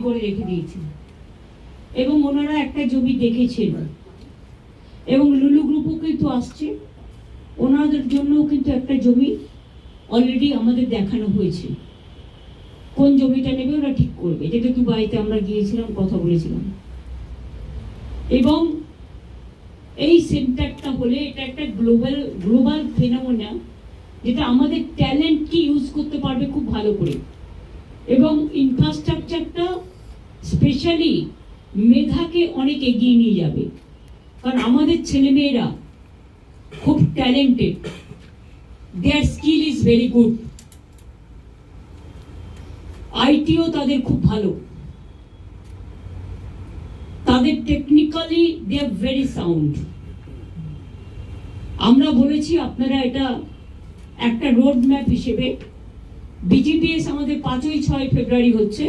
করে রেখে দিয়েছে এবং ওনারা একটা জমি দেখেছেন এবং লুলু গ্রুপও কিন্তু আসছে, ওনাদের জন্যও কিন্তু একটা জমি অলরেডি আমাদের দেখানো হয়েছে। কোন জমিটা নেবে ওরা ঠিক করবে, যেটা দুবাইতে আমরা গিয়েছিলাম, কথা বলেছিলাম। এবং এই সেন্টারটা হলে এটা একটা গ্লোবাল ফেনোমেনা, যেটা আমাদের ট্যালেন্টকে ইউজ করতে পারবে খুব ভালো করে, এবং ইনফ্রাস্ট্রাকচারটা স্পেশালি মেধাকে অনেক এগিয়ে নিয়ে যাবে। কারণ আমাদের ছেলেমেয়েরা খুব talented, there skill is very good, আইটিও তাদের খুব ভালো, তাদের technically they are very sound. আমরা বলেছি আপনারা এটা একটা রোড ম্যাপ হিসেবে, বিজিপিএস আমাদের 5-6 ফেব্রুয়ারি হচ্ছে,